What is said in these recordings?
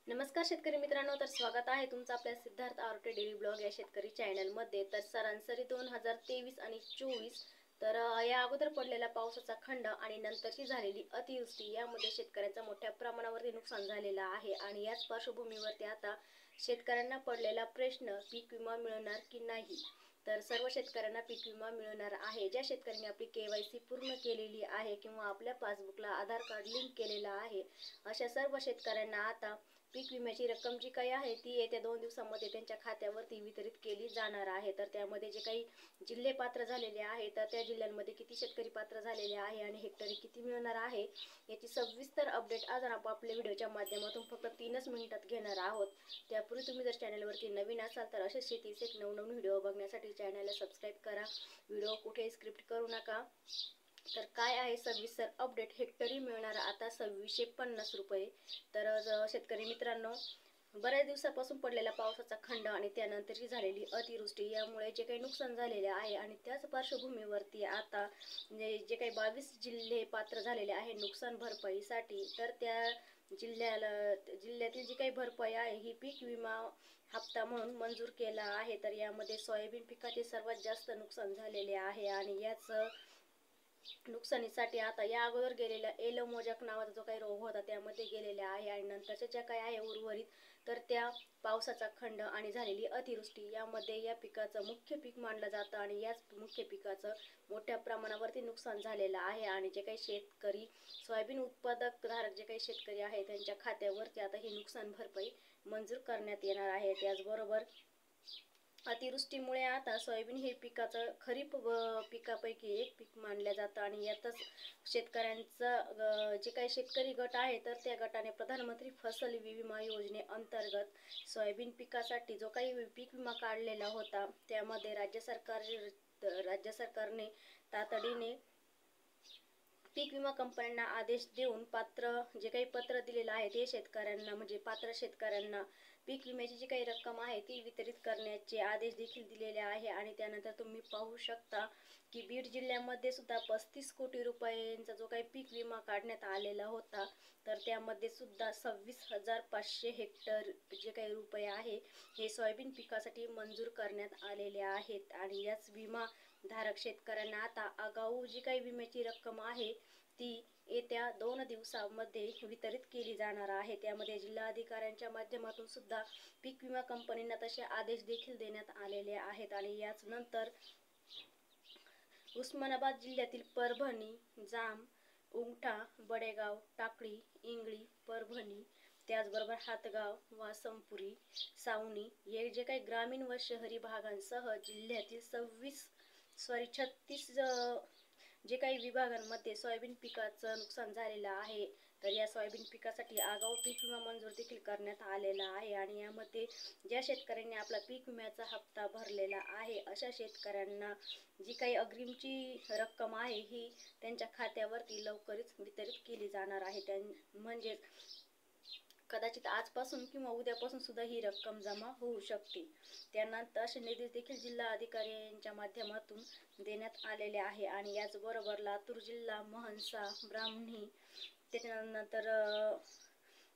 नमस्कार शेतकरी मित्रांनो, तर स्वागत आहे तुमचं आपल्या सिद्धार्थ आवटे डेली ब्लॉग या शेतकरी चॅनलमध्ये। तर सरासरी 2023 आणि 24 तर या अगोदर पडलेला पावसाचा खंड आणि नंतरची झालेली अतिवृष्टी यामध्ये शेतकऱ्यांचा मोठ्या प्रमाणावरती नुकसान झालेलं आहे। आणि याच पार्श्वभूमीवरती आता शेतकऱ्यांना पडलेला प्रश्न, पीक विमा मिळणार की नाही। तर सर्व शेतकऱ्यांना पीक विमा मिळणार आहे। ज्या शेतकऱ्यांनी आपली KYC पूर्ण केलेली आहे किंवा आपल्या पासबुकला आधार कार्ड लिंक केलेला आहे, अशा सर्व शेतकऱ्यांना आता पीक विम्याची रक्कम जी काही आहे ती येत्या 2 दिवसांमध्ये त्यांच्या खात्यावरती वितरित केली जाणार आहे। तर त्यामध्ये जे काही जिल्हे पात्र झालेले आहे, तर त्या जिल्ह्यांमध्ये किती शेतकरी पात्र झालेले आहे आणि हेक्टरी किती मिळणार आहे याची सविस्तर अपडेट आज आपण आपल्या व्हिडिओच्या माध्यमातून फक्त 3च मिनिटात घेणार आहोत। त्यापूर्वी तुम्ही जर चॅनलवरती नवीन असाल तर असे शेतीचे नवनवीन व्हिडिओ बघण्यासाठी चॅनलला सबस्क्राईब करा। व्हिडिओ कुठेही स्क्रिप्ट करू नका। तर काय आहे सविस्तर अपडेट, हेक्टरी मिळणार आता 2650 रुपये। तर शेतकरी मित्रांनो, बऱ्याच दिवसापासून पडलेला पावसाचा खंड आणि त्यानंतरची झालेली अतिवृष्टी यामुळे जे काही नुकसान झालेले आहे आणि त्याच पार्श्वभूमीवरती आता जे काही 22 जिल्हे पात्र झालेले आहे नुकसान भरपाईसाठी, तर त्या जिल्ह्यातील जी काही भरपाई आहे ही पीक विमा हप्ता म्हणून मंजूर केला आहे। तर यामध्ये सोयाबीन पिकाचे सर्वात जास्त नुकसान झालेले आहे आणि याच नुकसानीसाठी आता या अगोदर गेलेल्या एलो मोजॅक नावाचा जो काही रोग होता त्यामध्ये गेलेल्या आहे आणि नंतरच्या ज्या काही आहे उर्वरित, तर त्या पावसाचा खंड आणि झालेली अतिवृष्टी यामध्ये या पिकाचं मुख्य पीक मानलं जातं आणि याच मुख्य पिकाचं मोठ्या प्रमाणावरती नुकसान झालेलं आहे। आणि जे काही शेतकरी सोयाबीन उत्पादक धारक जे काही शेतकरी आहे त्यांच्या खात्यावरती आता ही नुकसान भरपाई मंजूर करण्यात येणार आहे। त्याचबरोबर अतिवृष्टीमुळे आता सोयाबीन हे पिकाचं खरीप पिकापैकी एक पीक मानलं जातं आणि यातच शेतकऱ्यांचा जे काही शेतकरी गट आहे तर त्या गटाने प्रधानमंत्री फसल विमा योजनेअंतर्गत सोयाबीन पिकासाठी जो काही पीक विमा काढलेला होता त्यामध्ये राज्य सरकारने तातडीने पीक विमा कंपन्यांना आदेश देऊन जे काही पत्र दिलेलं आहे ते शेतकऱ्यांना म्हणजे पात्र शेतकऱ्यांना पीक विम्याची जी काही रक्कम आहे ती वितरित करण्याचे आदेश देखील दिलेले आहे। आणि त्यानंतर तुम्ही पाहू शकता की बीड जिल्ह्यामध्ये सुद्धा 35 कोटी रुपयांचा जो काही पीक विमा काढण्यात आलेला होता, तर त्यामध्ये सुद्धा 26,500 हेक्टर जे काही रुपये आहे हे सोयाबीन पिकासाठी मंजूर करण्यात आलेले आहेत। आणि याच विमा धारक शेतकऱ्यांना आता आगाऊ जी काही विम्याची रक्कम आहे ती येत्या 2 दिवसांमध्ये वितरित केली जाणार आहे। त्यामध्ये जिल्हाधिकाऱ्यांच्या माध्यमातून सुद्धा पीक विमा कंपनींना तसे आदेश देखील देण्यात आलेले आहेत। आणि याच नंतर उस्मानाबाद जिल्ह्यातील परभणी, जाम, उमठा, बडेगाव, टाकळी, इंगळी, परभणी, त्याचबरोबर हातगाव, वासमपुरी, सावनी हे जे काही ग्रामीण व शहरी भागांसह जिल्ह्यातील 36 जे काही विभागांमध्ये सोयाबीन पिकाचं नुकसान झालेलं आहे, तर या सोयाबीन पिकासाठी आगाऊ पीक विमा मंजूर देखील करण्यात आलेला आहे। आणि यामध्ये ज्या शेतकऱ्यांनी आपला पीक विम्याचा हप्ता भरलेला आहे अशा शेतकऱ्यांना जी काही अग्रिमची रक्कम आहे ही त्यांच्या खात्यावरती लवकरच वितरित केली जाणार आहे। म्हणजे कदाचित आजपासून किंवा उद्यापासून सुद्धा ही रक्कम जमा होऊ शकते। त्यानंतर असे निर्देश देखील जिल्हा अधिकारी यांच्या माध्यमातून देण्यात आलेले आहे। आणि याचबरोबर लातूर जिल्हा, महनसा, ब्राह्मणी, त्याच्यानंतर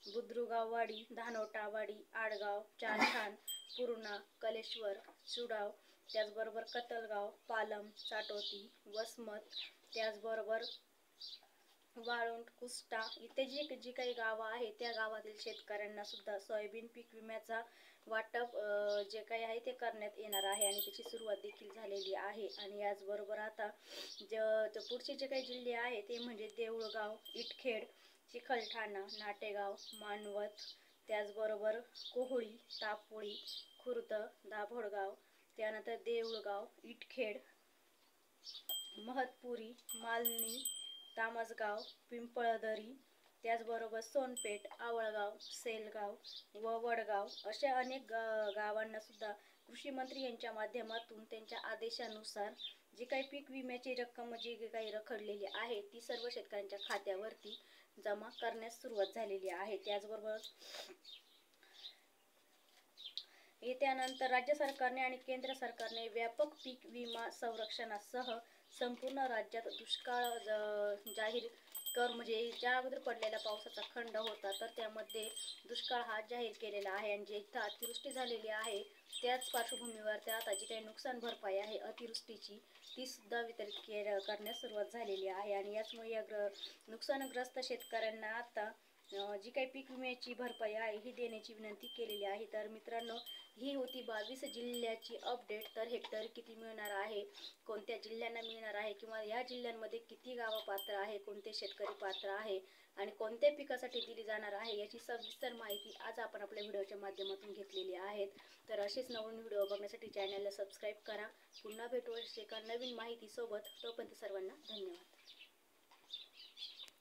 बुद्रुगाववाडी, धानोटावाडी, आडगाव, चारठाण, पूर्णा, कलेश्वर, सुडाव, त्याचबरोबर कतलगाव, पालम, चाटोती, वसमत, त्याचबरोबर वाळुंज, कुष्टा इथे जी काही गावं आहे त्या गावातील शेतकऱ्यांना सुद्धा सोयाबीन पीक विम्याचा वाटप जे काही आहे ते करण्यात येणार आहे आणि त्याची सुरुवात देखील झालेली आहे। आणि याचबरोबर आता पुढचे जे काही जिल्हे आहे ते म्हणजे देऊळगाव, इटखेड, चिखलठाणा, नाटेगाव, मानवत, त्याचबरोबर कोहळी, तापोळी, खुर्द, दाभोळगाव, त्यानंतर देऊळगाव, इटखेड, महतपुरी, मालनी, तामसगाव, पिंपळदरी, त्याचबरोबर सोनपेठ, आवळगाव, सेलगाव व वडगाव अशा अनेक गावांना सुद्धा कृषी मंत्री यांच्या माध्यमातून त्यांच्या आदेशानुसार जी काही पीक विम्याची रक्कम जी काही रखडलेली आहे ती सर्व शेतकऱ्यांच्या खात्यावरती जमा करण्यास सुरुवात झालेली आहे। त्याचबरोबर त्यानंतर राज्य सरकारने आणि केंद्र सरकारने व्यापक पीक विमा संरक्षणासह संपूर्ण राज्यात दुष्काळ जाहीर म्हणजे ज्या अगोदर पडलेला पावसाचा खंड होता तर त्यामध्ये दुष्काळ हा जाहीर केलेला आहे आणि जे इथं अतिवृष्टी झालेली आहे त्याच पार्श्वभूमीवर त्या आता जी काही नुकसान भरपाई आहे अतिवृष्टीची ती सुद्धा वितरित करण्यास सुरुवात झालेली आहे आणि याचमुळे या नुकसानग्रस्त शेतकऱ्यांना आता जी काही पीक विम्याची भरपाई आहे ही देण्याची विनंती केलेली आहे। तर मित्रांनो, ही होती 22 जिल्ह्याची अपडेट। तर हेक्टरी किती मिळणार आहे, कोणत्या जिल्ह्यांना मिळणार आहे किंवा या जिल्ह्यांमध्ये किती गावं पात्र आहे, कोणते शेतकरी पात्र आहे आणि कोणत्या पिकासाठी दिली जाणार आहे याची सविस्तर माहिती आज आपण आपल्या व्हिडिओच्या माध्यमातून घेतलेली आहे। तर असेच नवीन व्हिडिओ बघण्यासाठी चॅनलला सबस्क्राईब करा। पुन्हा भेटू एका नवीन माहितीसोबत। तोपर्यंत सर्वांना धन्यवाद।